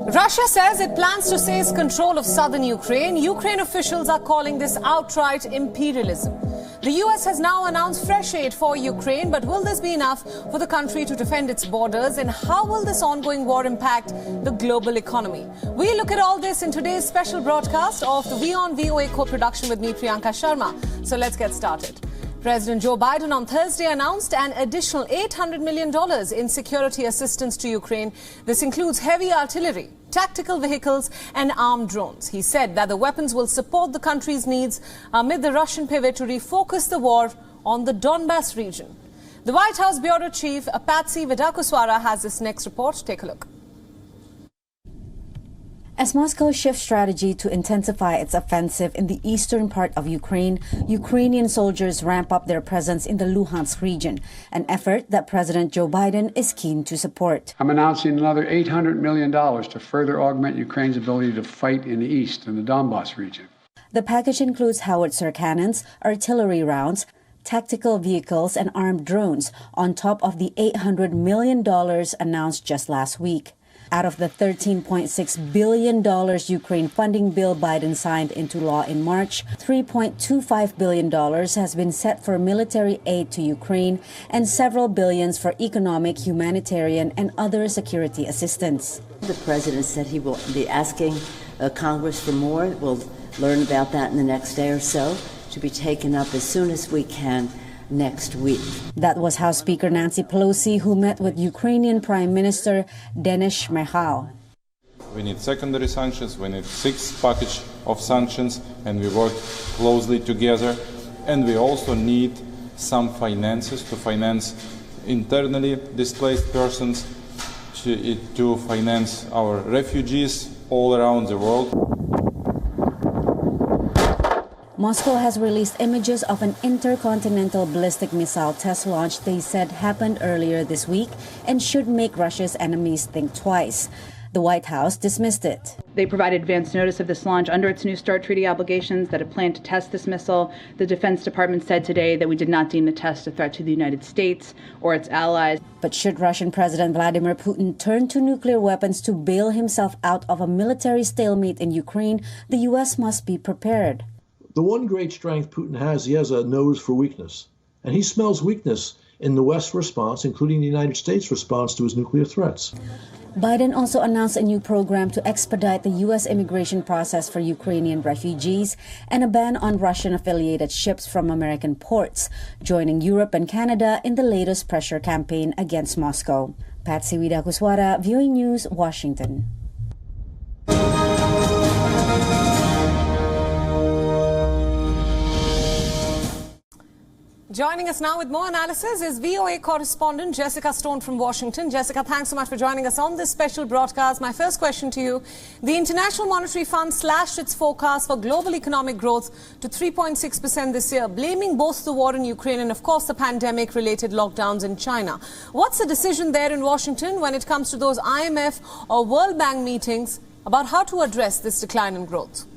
Russia says it plans to seize control of southern Ukraine. Ukraine officials are calling this outright imperialism. The US has now announced fresh aid for Ukraine, but will this be enough for the country to defend its borders? And how will this ongoing war impact the global economy? We look at all this in today's special broadcast of the WION-VOA Co-Production with me, Priyanka Sharma. So let's get started. President Joe Biden on Thursday announced an additional $800 million in security assistance to Ukraine. This includes heavy artillery, tactical vehicles and armed drones. He said that the weapons will support the country's needs amid the Russian pivot to refocus the war on the Donbas region. The White House Bureau Chief Patsy Widakuswara has this next report. Take a look. As Moscow shifts strategy to intensify its offensive in the eastern part of Ukraine, Ukrainian soldiers ramp up their presence in the Luhansk region, an effort that President Joe Biden is keen to support. I'm announcing another $800 million to further augment Ukraine's ability to fight in the east, in the Donbas region. The package includes howitzer cannons, artillery rounds, tactical vehicles and armed drones, on top of the $800 million announced just last week. Out of the $13.6 billion Ukraine funding bill Biden signed into law in March, $3.25 billion has been set for military aid to Ukraine and several billions for economic, humanitarian, and other security assistance. The president said he will be asking Congress for more. We'll learn about that in the next day or so, to be taken up as soon as we can next week. That was House Speaker Nancy Pelosi, who met with Ukrainian Prime Minister Denis Shmyhal. We need secondary sanctions, we need sixth package of sanctions, and we work closely together. And we also need some finances to finance internally displaced persons, to finance our refugees all around the world. Moscow has released images of an intercontinental ballistic missile test launch they said happened earlier this week and should make Russia's enemies think twice. The White House dismissed it. They provided advance notice of this launch under its New START treaty obligations that it planned to test this missile. The Defense Department said today that we did not deem the test a threat to the United States or its allies. But should Russian President Vladimir Putin turn to nuclear weapons to bail himself out of a military stalemate in Ukraine, the U.S. must be prepared. The one great strength Putin has, he has a nose for weakness. And he smells weakness in the West's response, including the United States' response to his nuclear threats. Biden also announced a new program to expedite the U.S. immigration process for Ukrainian refugees and a ban on Russian-affiliated ships from American ports, joining Europe and Canada in the latest pressure campaign against Moscow. Patsy Widakuswara, VOA News, Washington. Joining us now with more analysis is VOA correspondent Jessica Stone from Washington. Jessica, thanks so much for joining us on this special broadcast. My first question to you. The International Monetary Fund slashed its forecast for global economic growth to 3.6% this year, blaming both the war in Ukraine and, of course, the pandemic-related lockdowns in China. What's the decision there in Washington when it comes to those IMF or World Bank meetings about how to address this decline in growth?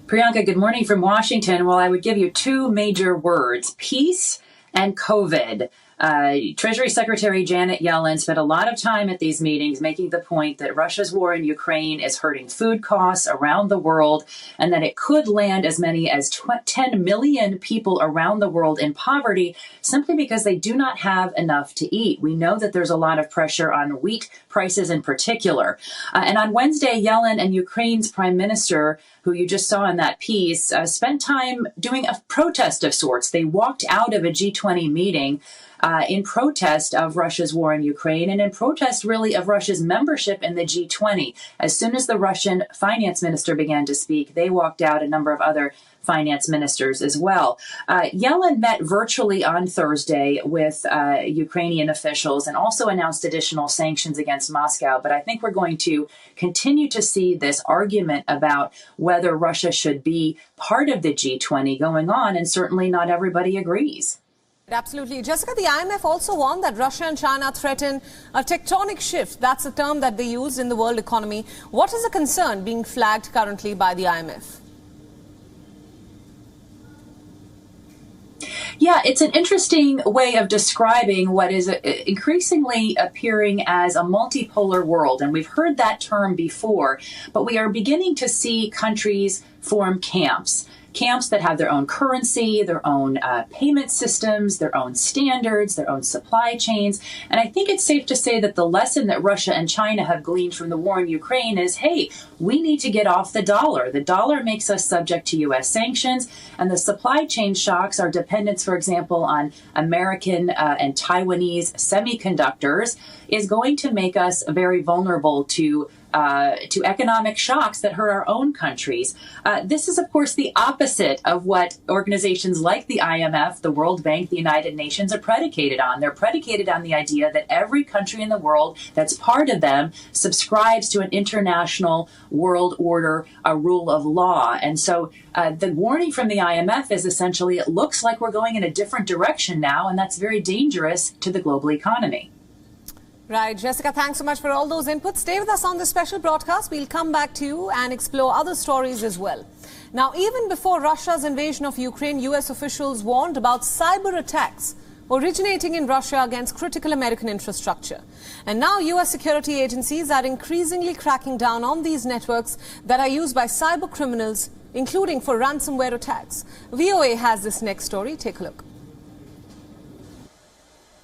Priyanka, good morning from Washington. Well, I would give you two major words, peace and COVID. Treasury Secretary Janet Yellen spent a lot of time at these meetings making the point that Russia's war in Ukraine is hurting food costs around the world and that it could land as many as 10 million people around the world in poverty simply because they do not have enough to eat. We know that there's a lot of pressure on wheat prices in particular. And on Wednesday, Yellen and Ukraine's prime minister, who you just saw in that piece, spent time doing a protest of sorts. They walked out of a G20 meeting in protest of Russia's war in Ukraine and in protest, really, of Russia's membership in the G20. As soon as the Russian finance minister began to speak, they walked out, a number of other finance ministers as well. Yellen met virtually on Thursday with Ukrainian officials and also announced additional sanctions against Moscow. But I think we're going to continue to see this argument about whether Russia should be part of the G20 going on, and certainly not everybody agrees. Absolutely. Jessica, the IMF also warned that Russia and China threaten a tectonic shift. That's a term that they use in the world economy. What is the concern being flagged currently by the IMF? Yeah, it's an interesting way of describing what is increasingly appearing as a multipolar world. And we've heard that term before, but we are beginning to see countries form camps that have their own currency, their own payment systems, their own standards, their own supply chains. And I think it's safe to say that the lesson that Russia and China have gleaned from the war in Ukraine is, hey, we need to get off the dollar. The dollar makes us subject to U.S. sanctions, and the supply chain shocks, our dependence, for example, on American and Taiwanese semiconductors, is going to make us very vulnerable to economic shocks that hurt our own countries. This is, of course, the opposite of what organizations like the IMF, the World Bank, the United Nations are predicated on. They're predicated on the idea that every country in the world that's part of them subscribes to an international world order, a rule of law. And so the warning from the IMF is essentially, it looks like we're going in a different direction now, and that's very dangerous to the global economy. Right, Jessica, thanks so much for all those inputs. Stay with us on this special broadcast. We'll come back to you and explore other stories as well. Now, even before Russia's invasion of Ukraine, U.S. officials warned about cyber attacks originating in Russia against critical American infrastructure. And now U.S. security agencies are increasingly cracking down on these networks that are used by cyber criminals, including for ransomware attacks. VOA has this next story. Take a look.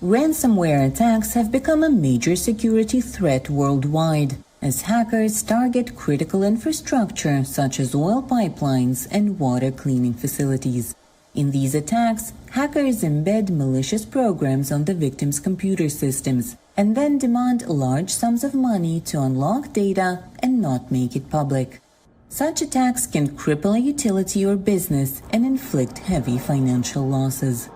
Ransomware attacks have become a major security threat worldwide as hackers target critical infrastructure such as oil pipelines and water cleaning facilities. In these attacks, hackers embed malicious programs on the victim's computer systems and then demand large sums of money to unlock data and not make it public. Such attacks can cripple a utility or business and inflict heavy financial losses.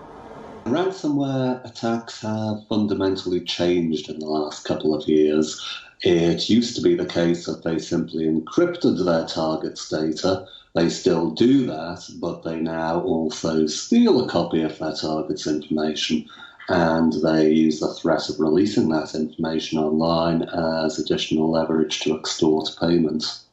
Ransomware attacks have fundamentally changed in the last couple of years. It used to be the case that they simply encrypted their target's data. They still do that, but they now also steal a copy of their target's information, and they use the threat of releasing that information online as additional leverage to extort payments.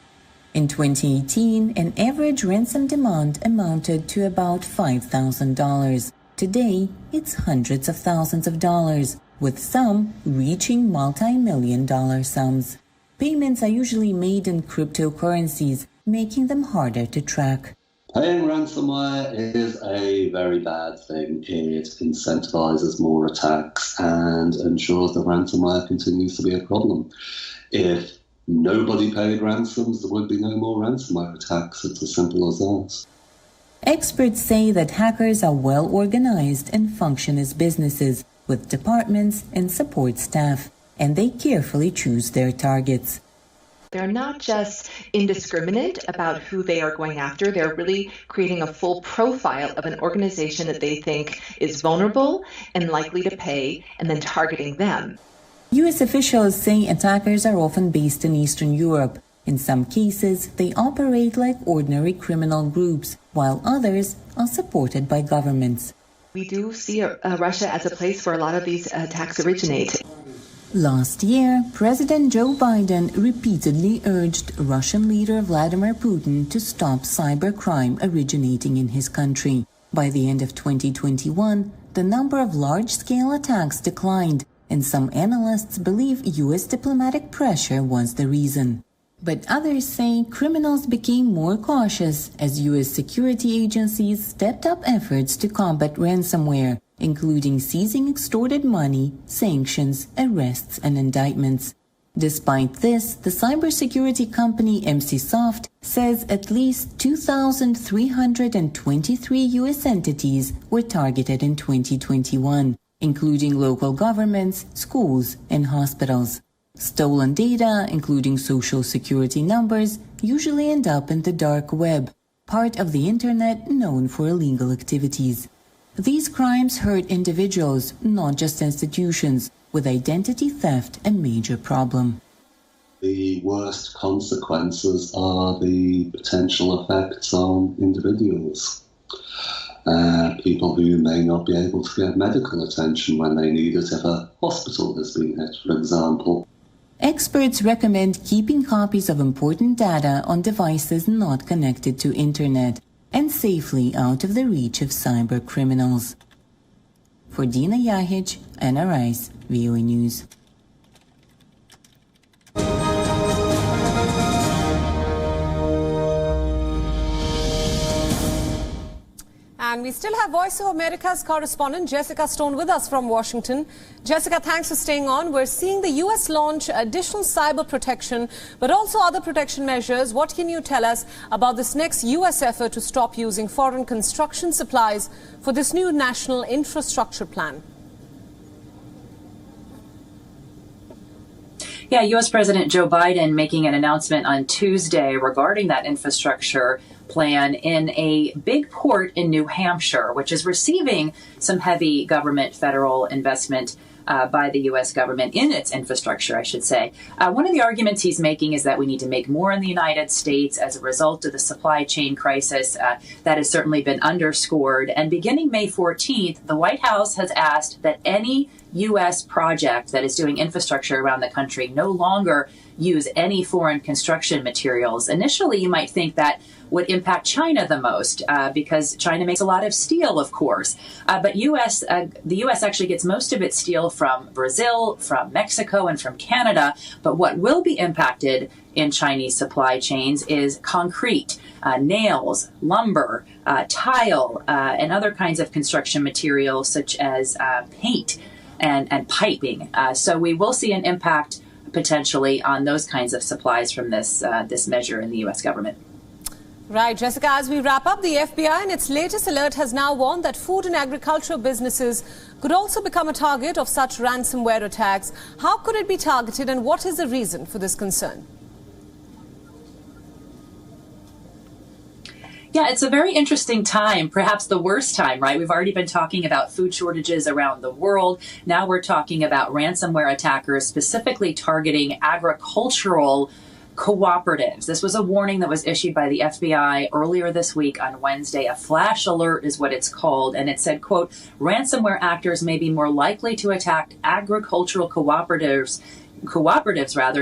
In 2018, an average ransom demand amounted to about $5,000. Today, it's hundreds of thousands of dollars, with some reaching multi-million-dollar sums. Payments are usually made in cryptocurrencies, making them harder to track. Paying ransomware is a very bad thing. It incentivizes more attacks and ensures that ransomware continues to be a problem. If nobody paid ransoms, there would be no more ransomware attacks. It's as simple as that. Experts say that hackers are well organized and function as businesses with departments and support staff, and they carefully choose their targets. They're not just indiscriminate about who they are going after. They're really creating a full profile of an organization that they think is vulnerable and likely to pay, and then targeting them. U.S. officials say attackers are often based in Eastern Europe. In some cases, they operate like ordinary criminal groups, while others are supported by governments. We do see Russia as a place where a lot of these attacks originate. Last year, President Joe Biden repeatedly urged Russian leader Vladimir Putin to stop cybercrime originating in his country. By the end of 2021, the number of large-scale attacks declined, and some analysts believe U.S. diplomatic pressure was the reason. But others say criminals became more cautious as U.S. security agencies stepped up efforts to combat ransomware, including seizing extorted money, sanctions, arrests, and indictments. Despite this, the cybersecurity company MCSoft says at least 2,323 U.S. entities were targeted in 2021, including local governments, schools, and hospitals. Stolen data, including social security numbers, usually end up in the dark web, part of the internet known for illegal activities. These crimes hurt individuals, not just institutions, with identity theft a major problem. The worst consequences are the potential effects on individuals. People who may not be able to get medical attention when they need it if a hospital has been hit, for example. Experts recommend keeping copies of important data on devices not connected to internet and safely out of the reach of cyber criminals. For Dina Yahic, Anna Rice, VOA News. And we still have Voice of America's correspondent Jessica Stone with us from Washington. Jessica, thanks for staying on. We're seeing the U.S. launch additional cyber protection, but also other protection measures. What can you tell us about this next U.S. effort to stop using foreign construction supplies for this new national infrastructure plan? Yeah, U.S. President Joe Biden making an announcement on Tuesday regarding that infrastructure plan in a big port in New Hampshire, which is receiving some heavy government federal investment by the U.S. government in its infrastructure, I should say. One of the arguments he's making is that we need to make more in the United States as a result of the supply chain crisis. That has certainly been underscored. And beginning May 14th, the White House has asked that any U.S. project that is doing infrastructure around the country no longer use any foreign construction materials. Initially, you might think that would impact China the most because China makes a lot of steel, of course. But the U.S. actually gets most of its steel from Brazil, from Mexico, and from Canada. But what will be impacted in Chinese supply chains is concrete, nails, lumber, tile, and other kinds of construction materials such as paint and piping. So we will see an impact potentially on those kinds of supplies from this measure in the U.S. government. Right, Jessica, as we wrap up, the FBI in its latest alert has now warned that food and agricultural businesses could also become a target of such ransomware attacks. How could it be targeted, and what is the reason for this concern? Yeah, it's a very interesting time, perhaps the worst time, right? We've already been talking about food shortages around the world. Now we're talking about ransomware attackers specifically targeting agricultural cooperatives. This was a warning that was issued by the FBI earlier this week on Wednesday. A flash alert is what it's called. And it said, quote, ransomware actors may be more likely to attack agricultural cooperatives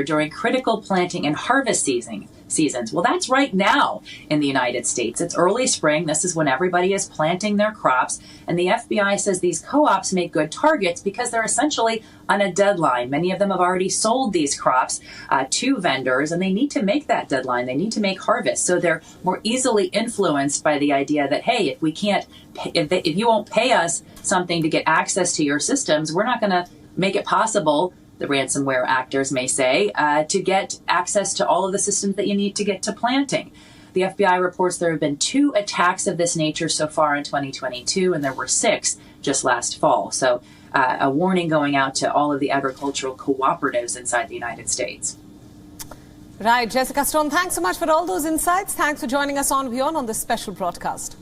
during critical planting and harvest seasons. Well, that's right now in the United States. It's early spring. This is when everybody is planting their crops. And the FBI says these co-ops make good targets because they're essentially on a deadline. Many of them have already sold these crops to vendors, and they need to make that deadline. They need to make harvest. So they're more easily influenced by the idea that, hey, if we can't, if you won't pay us something to get access to your systems, we're not going to make it possible, the ransomware actors may say, to get access to all of the systems that you need to get to planting. The FBI reports there have been 2 attacks of this nature so far in 2022, and there were 6 just last fall. So a warning going out to all of the agricultural cooperatives inside the United States. Right, Jessica Stone, thanks so much for all those insights. Thanks for joining us on WION on this special broadcast.